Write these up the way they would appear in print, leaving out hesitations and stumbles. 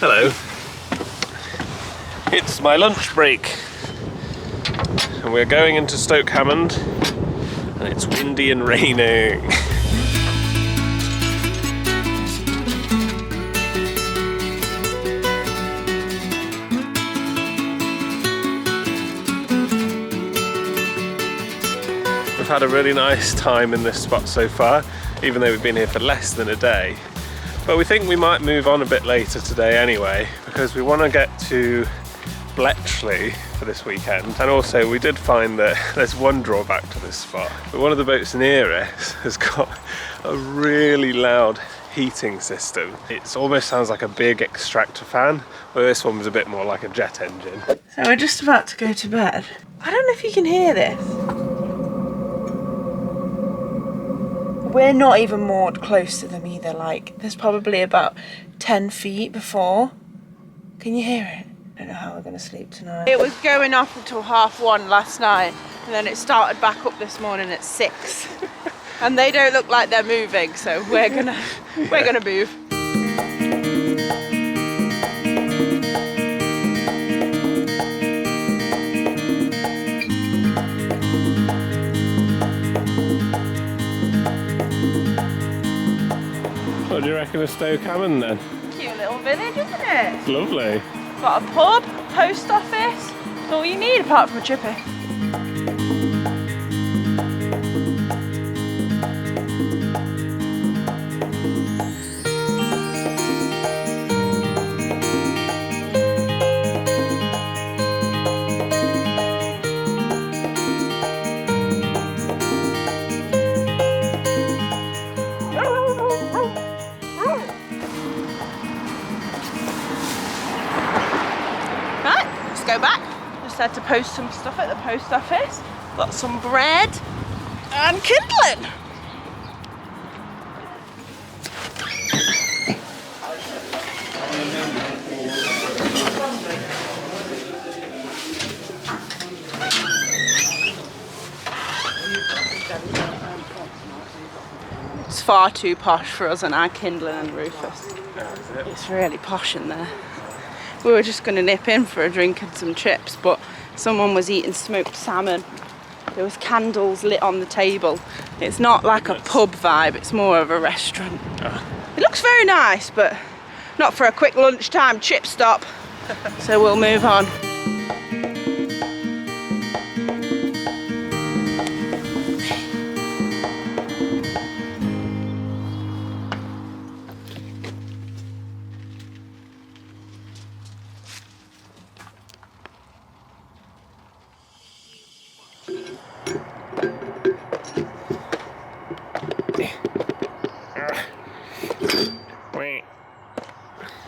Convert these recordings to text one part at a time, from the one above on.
Hello. It's my lunch break and we're going into Stoke Hammond and it's windy and raining. We've had a really nice time in this spot so far, even though we've been here for less than a day. But we think we might move on a bit later today anyway, because we want to get to Bletchley for this weekend. And also we did find that there's one drawback to this spot, but one of the boats near us has got a really loud heating system. It almost sounds like a big extractor fan, where this one was a bit more like a jet engine. So we're just about to go to bed. I don't know if you can hear this. We're not even moored close to them either, like there's probably about 10 feet before. Can you hear it? I don't know how we're going to sleep tonight. It was going off until 1:30 last night and then it started back up this morning at 6. And they don't look like they're moving, so we're gonna move. What do you reckon of Stoke Hammond then? Cute little village, isn't it? It's lovely. Got a pub, post office, that's all you need apart from a chippy. Go back. Just had to post some stuff at the post office. Got some bread and kindling. It's far too posh for us and our kindling and Rufus. It's really posh in there. We were just going to nip in for a drink and some chips, but someone was eating smoked salmon. There was candles lit on the table. It's not like a pub vibe, it's more of a restaurant. It looks very nice, but not for a quick lunchtime chip stop. So we'll move on.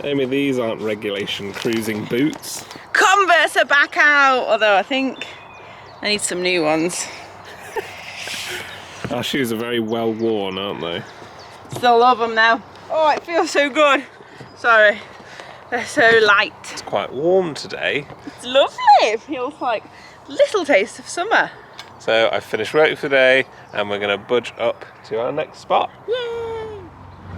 Amy, these aren't regulation cruising boots. Converse are back out, although I think I need some new ones. Our shoes are very well worn, aren't they? Still love them now. Oh, it feels so good. Sorry, they're so light. It's quite warm today. It's lovely. It feels like a little taste of summer. So I've finished work for the day and we're going to budge up to our next spot. Yay!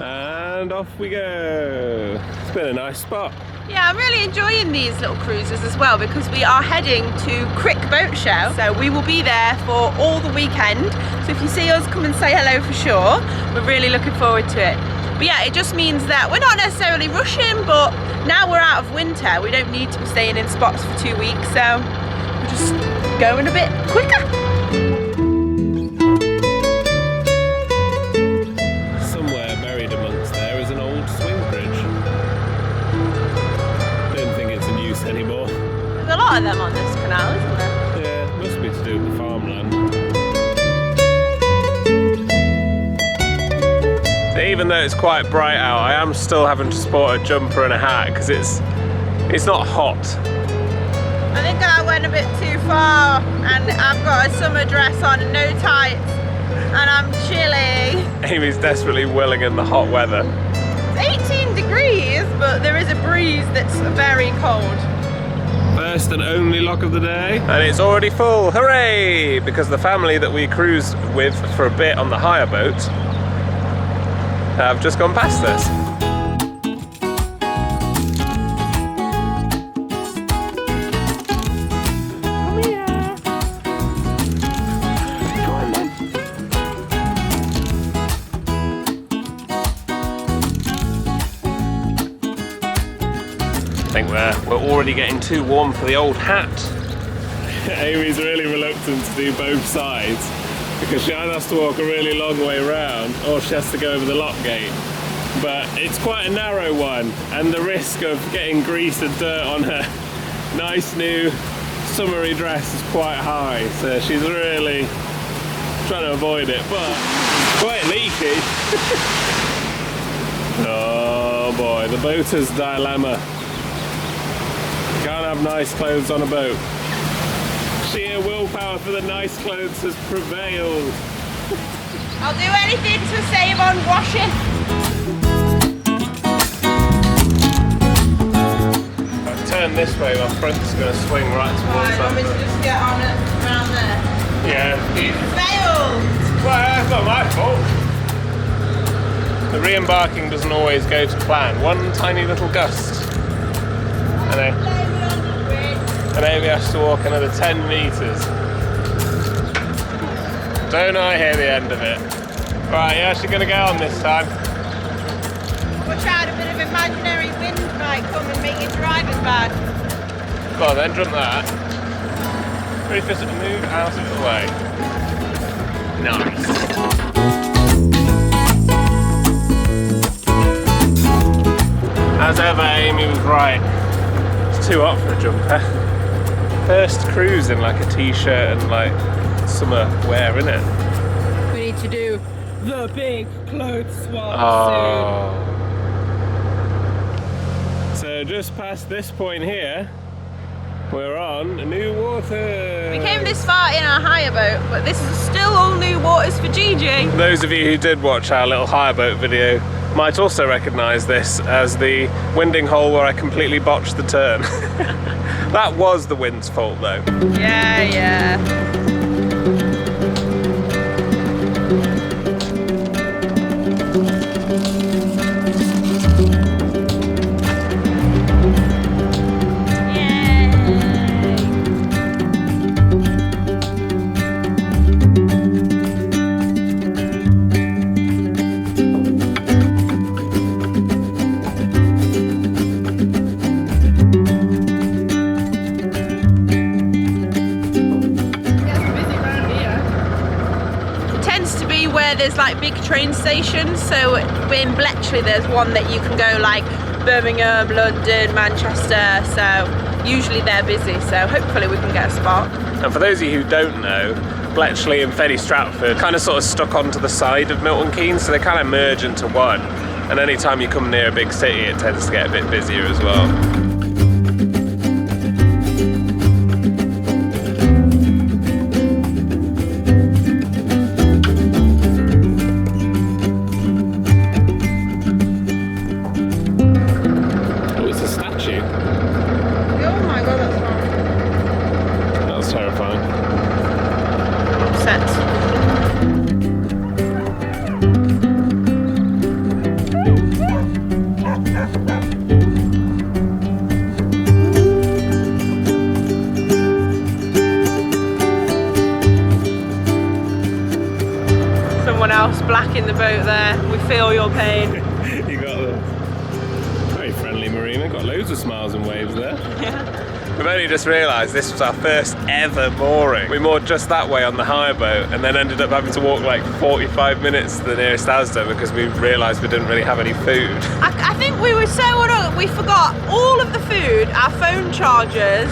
And off we go. It's been a nice spot. Yeah, I'm really enjoying these little cruises as well because we are heading to Crick Boat Show. So we will be there for all the weekend. So if you see us, come and say hello for sure. We're really looking forward to it. But yeah, it just means that we're not necessarily rushing, but now we're out of winter. We don't need to be staying in spots for 2 weeks. So we're just going a bit quicker. Anymore. There's a lot of them on this canal, isn't there? Yeah, must be to do with the farmland. So even though it's quite bright out, I am still having to sport a jumper and a hat because it's not hot. I think I went a bit too far and I've got a summer dress on and no tights and I'm chilly. Amy's desperately willing in the hot weather. It's 18 degrees, but there is a breeze that's very cold. First and only lock of the day. And it's already full, hooray! Because the family that we cruised with for a bit on the hire boat have just gone past us. think we're already getting too warm for the old hat. Amy's really reluctant to do both sides because she either has to walk a really long way around or she has to go over the lock gate. But it's quite a narrow one and the risk of getting grease and dirt on her nice new summery dress is quite high, so she's really trying to avoid it, but it's quite leaky. Oh boy, the boater's dilemma. Can't have nice clothes on a boat. Sheer willpower for the nice clothes has prevailed. I'll do anything to save on washing. If I turn this way, my front's going to swing right towards Right, want me to just get on it around there? Yeah. Failed! Well, that's not my fault. The re-embarking doesn't always go to plan. One tiny little gust. And Amy has to walk another 10 metres. Don't I hear the end of it? Right, yeah, she's going to get on this time. Watch out, a bit of imaginary wind might come and make your driving bad. Go on then, jump that. Rufus, move out of the way. Nice. As ever, Amy was right. It's too hot for a jumper. First cruise in like a t-shirt and like summer wear, innit? We need to do the big clothes swap soon. So just past this point here, we're on new water. We came this far in our hire boat, but this is still all new waters for Gigi. Those of you who did watch our little hire boat video might also recognise this as the winding hole where I completely botched the turn. That was the wind's fault though. Yeah, yeah. There's like big train stations, so in Bletchley there's one that you can go like Birmingham, London, Manchester, so usually they're busy, so hopefully we can get a spot. And for those of you who don't know, Bletchley and Fenny Stratford kind of sort of stuck onto the side of Milton Keynes, so they kind of merge into one, and anytime you come near a big city it tends to get a bit busier as well. Black in the boat there, we feel your pain. You got a very friendly marina, got loads of smiles and waves there. Yeah. We've only just realised this was our first ever mooring. We moored just that way on the hire boat and then ended up having to walk like 45 minutes to the nearest Asda because we realised we didn't really have any food. I think we were so we forgot all of the food, our phone chargers,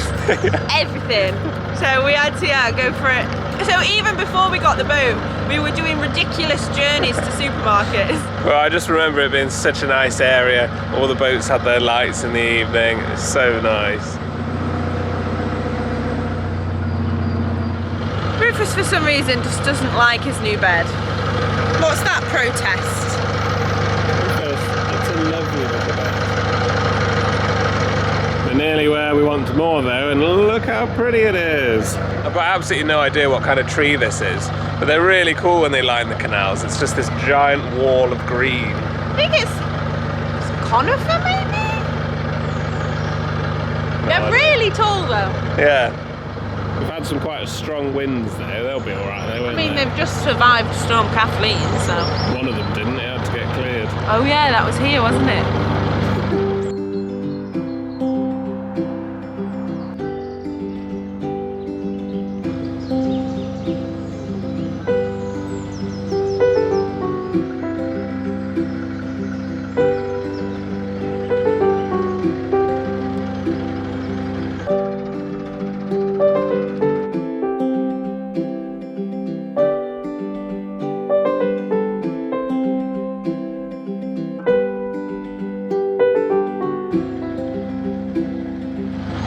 everything. So we had to go for it. So even before we got the boat, we were doing ridiculous journeys to supermarkets. Well, I just remember it being such a nice area. All the boats had their lights in the evening. It was so nice. Rufus, for some reason, just doesn't like his new bed. What's that protest? It's a lovely little bed. We're nearly where we want more though, and look how pretty it is. I've got absolutely no idea what kind of tree this is, but they're really cool when they line the canals. It's just this giant wall of green. I think it's conifer maybe? They're really tall though. Yeah. We've had some quite strong winds though, they'll be alright though, won't they? I mean, they've just survived Storm Kathleen, so... One of them didn't, it had to get cleared. Oh yeah, that was here, wasn't it?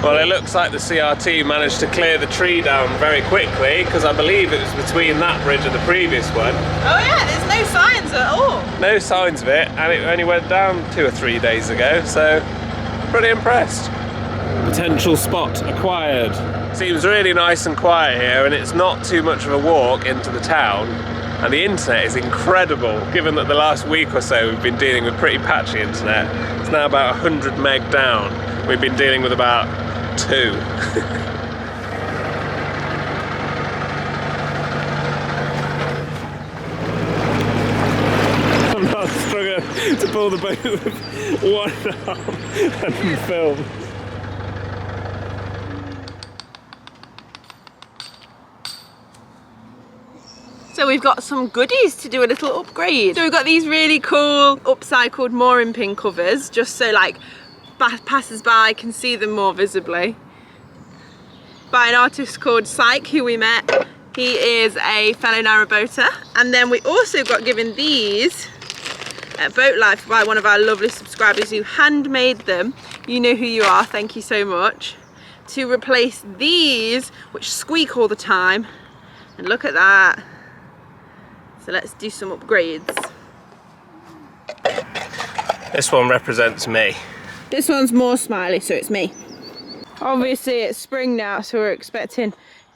Well, it looks like the CRT managed to clear the tree down very quickly, because I believe it was between that bridge and the previous one. Oh yeah, there's no signs at all. No signs of it, and it only went down 2 or 3 days ago, so pretty impressed. Potential spot acquired. Seems really nice and quiet here, and it's not too much of a walk into the town. And the internet is incredible, given that the last week or so we've been dealing with pretty patchy internet. It's now about 100 meg down. We've been dealing with about 2. I'm not struggling to pull the boat with one arm and film. So we've got some goodies to do a little upgrade. So we've got these really cool upcycled mooring pin covers, just so like passers-by can see them more visibly. By an artist called Syke, who we met. He is a fellow narrowboater. And then we also got given these at Boatlife by one of our lovely subscribers who handmade them. You know who you are, thank you so much. To replace these, which squeak all the time. And look at that. So let's do some upgrades. This one represents me. This one's more smiley, so it's me. Obviously it's spring now, so we're expecting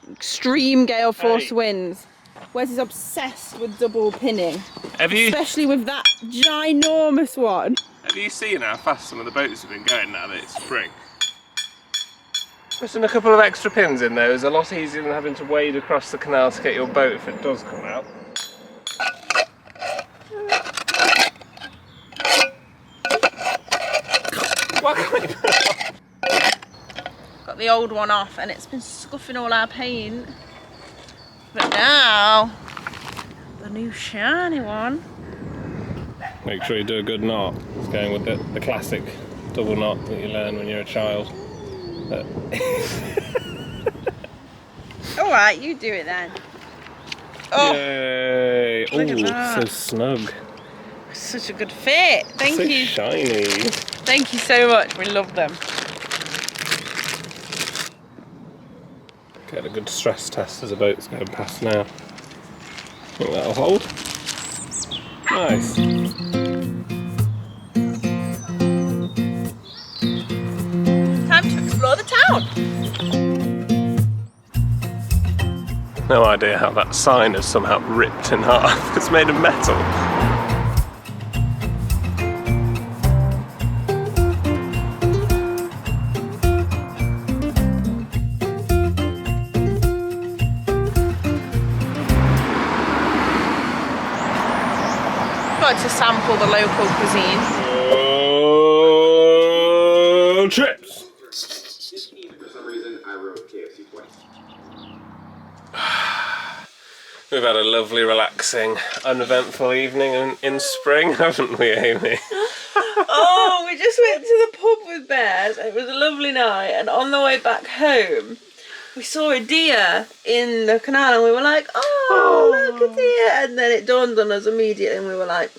extreme gale force winds. Wes is obsessed with double pinning. Especially with that ginormous one. Have you seen how fast some of the boats have been going now that it's spring? Putting a couple of extra pins in there is a lot easier than having to wade across the canal to get your boat if it does come out. Got the old one off and it's been scuffing all our paint. But now, the new shiny one. Make sure you do a good knot. It's going with the classic double knot that you learn when you're a child. Alright, you do it then. Oh, yay! Oh, so snug. Such a good fit. Thank you. Shiny. Thank you so much. We love them. Get a good stress test as the boat's going past now. Think that'll hold. Nice. Time to explore the town. No idea how that sign is somehow ripped in half. It's made of metal. To sample the local cuisine. Oh, chips! For some reason, I wrote KFC twice. We've had a lovely, relaxing, uneventful evening in spring, haven't we, Amy? Oh, we just went to the pub with Bears. It was a lovely night, and on the way back home, we saw a deer in the canal, and we were like, oh, look, a deer. And then it dawned on us immediately, and we were like,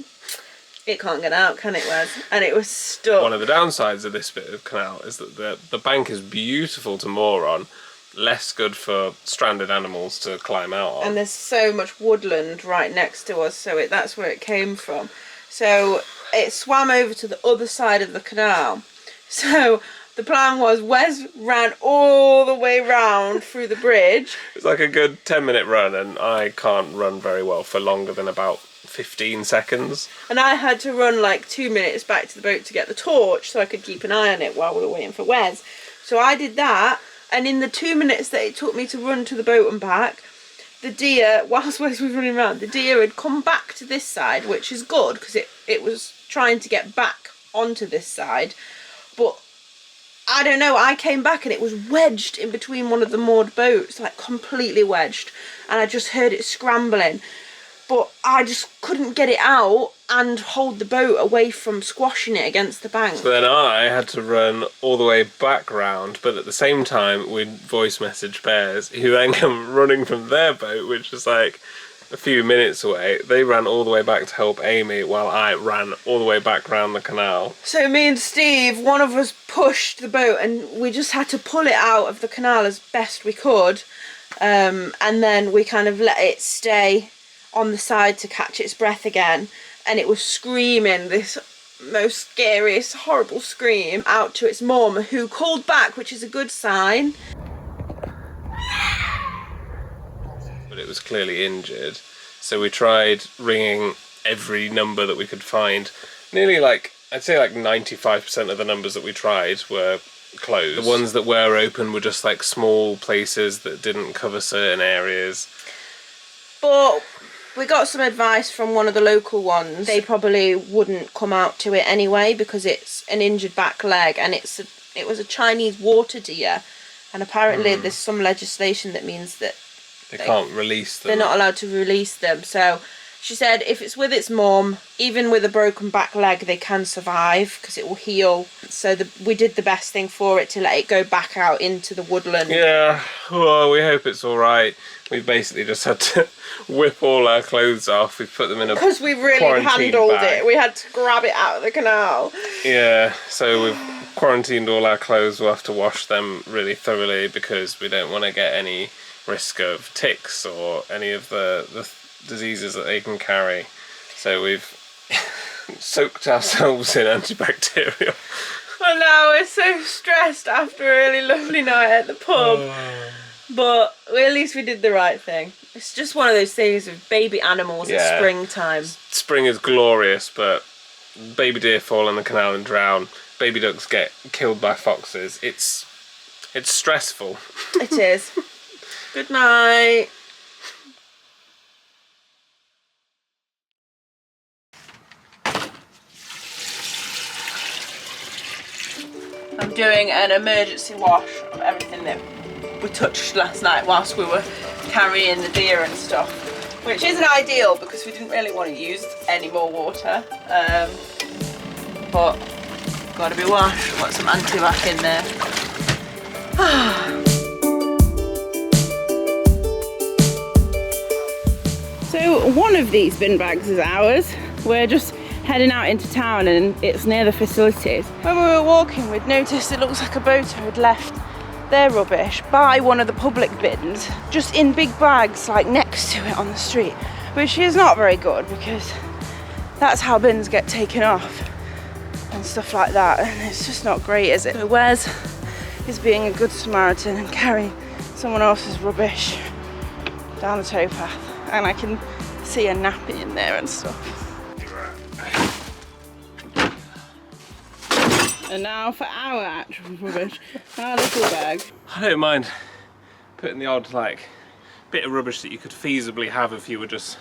it can't get out, can it, Wes? And it was stuck. One of the downsides of this bit of canal is that the bank is beautiful to moor on, less good for stranded animals to climb out on. And there's so much woodland right next to us, so that's where it came from. So it swam over to the other side of the canal. So the plan was Wes ran all the way round through the bridge. It's like a good 10-minute run, and I can't run very well for longer than about 15 seconds. And I had to run like 2 minutes back to the boat to get the torch so I could keep an eye on it while we were waiting for Wes. So I did that, and in the 2 minutes that it took me to run to the boat and back, the deer, whilst Wes was running around, the deer had come back to this side, which is good because it was trying to get back onto this side. But I don't know, I came back and it was wedged in between one of the moored boats, like completely wedged, and I just heard it scrambling. But I just couldn't get it out and hold the boat away from squashing it against the bank. So then I had to run all the way back round, but at the same time we'd voice message Bears, who then come running from their boat, which is like a few minutes away. They ran all the way back to help Amy while I ran all the way back round the canal. So me and Steve, one of us pushed the boat and we just had to pull it out of the canal as best we could. And then we kind of let it stay on the side to catch its breath again. And it was screaming this most scariest, horrible scream out to its mum, who called back, which is a good sign. But it was clearly injured. So we tried ringing every number that we could find. Nearly like, I'd say like 95% of the numbers that we tried were closed. The ones that were open were just like small places that didn't cover certain areas. But we got some advice from one of the local ones. They probably wouldn't come out to it anyway because it's an injured back leg and it was a Chinese water deer. And apparently there's some legislation that means that they can't release them. They're not allowed to release them. So she said if it's with its mum, even with a broken back leg, they can survive because it will heal. So we did the best thing for it to let it go back out into the woodland. Yeah, well, we hope it's all right. We've basically just had to whip all our clothes off. We've put them in a because we really handled it. We had to grab it out of the canal. Yeah, so we've quarantined all our clothes. We'll have to wash them really thoroughly because we don't want to get any risk of ticks or any of the diseases that they can carry. So we've soaked ourselves in antibacterial. Well, now we're so stressed after a really lovely night at the pub. But at least we did the right thing. It's just one of those things of baby animals at springtime. Spring is glorious, but baby deer fall in the canal and drown. Baby ducks get killed by foxes. It's stressful. It is. Good night. I'm doing an emergency wash of everything that we touched last night whilst we were carrying the deer and stuff, which isn't ideal because we didn't really want to use any more water, but gotta be washed. Got some antibac in there. So one of these bin bags is ours. We're just heading out into town and it's near the facilities. When we were walking, we'd noticed it looks like a boater had left their rubbish by one of the public bins, just in big bags like next to it on the street, which is not very good because that's how bins get taken off and stuff like that, and it's just not great, is it? So Wes is being a good Samaritan and carrying someone else's rubbish down the towpath, and I can see a nappy in there and stuff. And now for our actual rubbish, our little bag. I don't mind putting the odd like bit of rubbish that you could feasibly have if you were just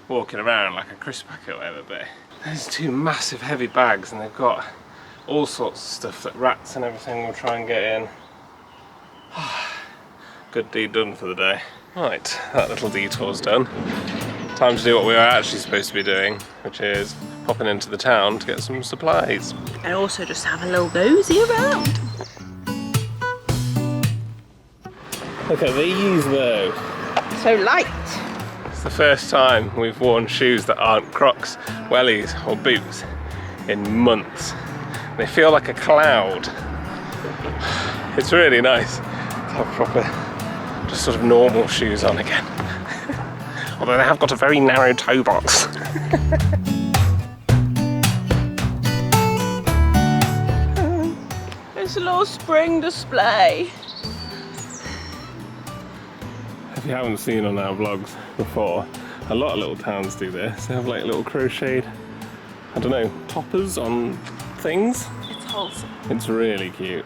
walking around, like a crisp packet or whatever, but there's two massive heavy bags and they've got all sorts of stuff that rats and everything will try and get in. Good deed done for the day. Right, that little detour's done. Time to do what we were actually supposed to be doing, which is popping into the town to get some supplies. And also just have a little nosy around. Look at these though. So light. It's the first time we've worn shoes that aren't Crocs, wellies or boots in months. They feel like a cloud. It's really nice to have proper, just sort of normal shoes on again. Although they have got a very narrow toe box. It's a little spring display. If you haven't seen on our vlogs before, a lot of little towns do this. They have like little crocheted, I don't know, toppers on things. It's wholesome. It's really cute.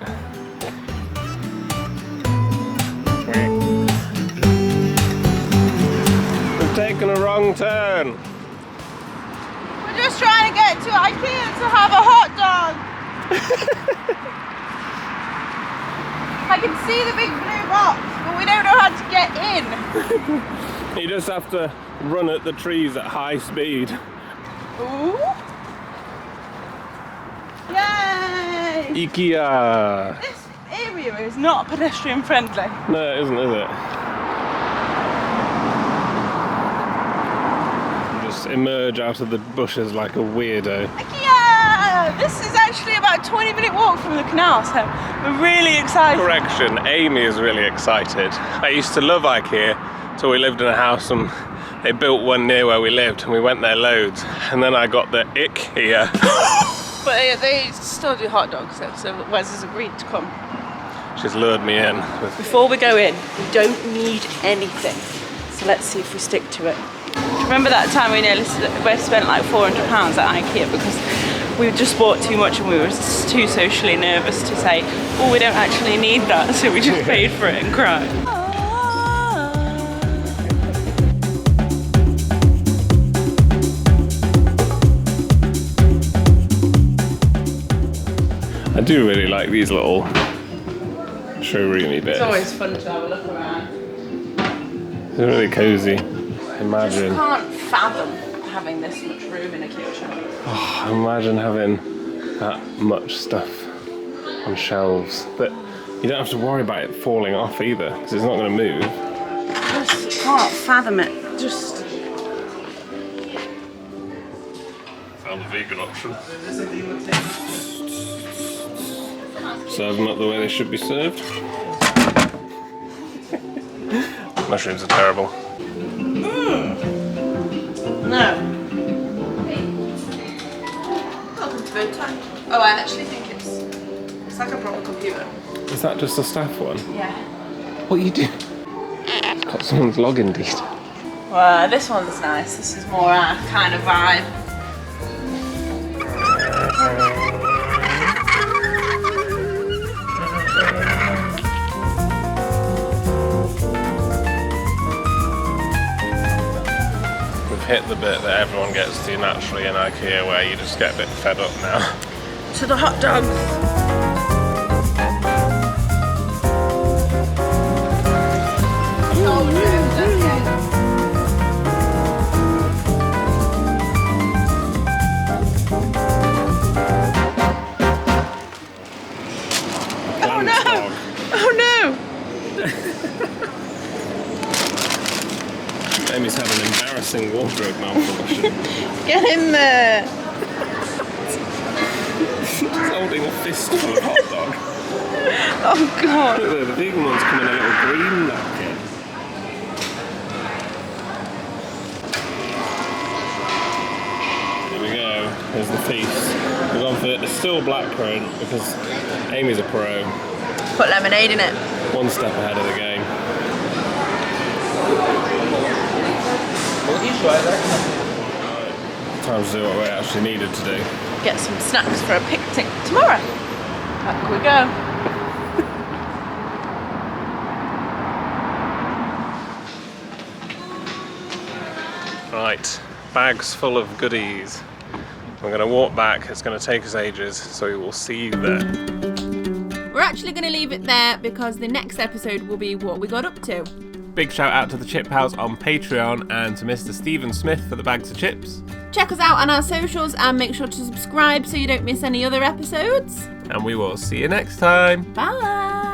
We've taken a wrong turn. We're just trying to get to IKEA to have a hot dog. I can see the big blue box, but we don't know how to get in. You just have to run at the trees at high speed. Ooh. Yay! IKEA! This area is not pedestrian friendly. No, it isn't, is it? emerge out of the bushes like a weirdo. Yeah! This is actually about a 20-minute walk from the canal, so we're really excited. Correction, Amy is really excited. I used to love IKEA till we lived in a house and they built one near where we lived and we went there loads. And then I got the ick here. But they still do hot dogs though, so Wes has agreed to come. She's lured me in. Before we go in, we don't need anything. So let's see if we stick to it. Remember that time we nearly spent like £400 at IKEA because we just bought too much and we were too socially nervous to say, oh, we don't actually need that, so we just paid for it and cried. I do really like these little showroomy bits. It's always fun to have a look around. They're really cozy. I Imagine. just can't fathom having this much room in a kitchen. Oh, imagine having that much stuff on shelves. But you don't have to worry about it falling off either, because it's not going to move. I just can't fathom it. Just. Found a vegan option. Serve them up the way they should be served. Mushrooms are terrible. No. Welcome to boat time. Oh, I actually think it's like a proper computer. Is that just a staff one? Yeah. What are you doing? It's got someone's login details. Well, this one's nice. This is more our kind of vibe. Hit the bit that everyone gets to naturally in IKEA where you just get a bit fed up now. To the hot dogs. Oh no! Oh no! Amy's had an embarrassing wardrobe malfunction. Get in there! She's holding a fistful of hot dog. Oh god! Look there, the vegan ones come in a little green napkin. Here we go, there's the feast. We've gone for the still blackcurrant because Amy's a pro. Put lemonade in it. One step ahead of the game. Time to do what we actually needed to do. Get some snacks for a picnic tomorrow. Back we go. Right, bags full of goodies. We're going to walk back, it's going to take us ages, so we will see you there. We're actually going to leave it there because the next episode will be what we got up to. Big shout out to the Chip Pals on Patreon and to Mr. Stephen Smith for the bags of chips. Check us out on our socials and make sure to subscribe so you don't miss any other episodes. And we will see you next time. Bye!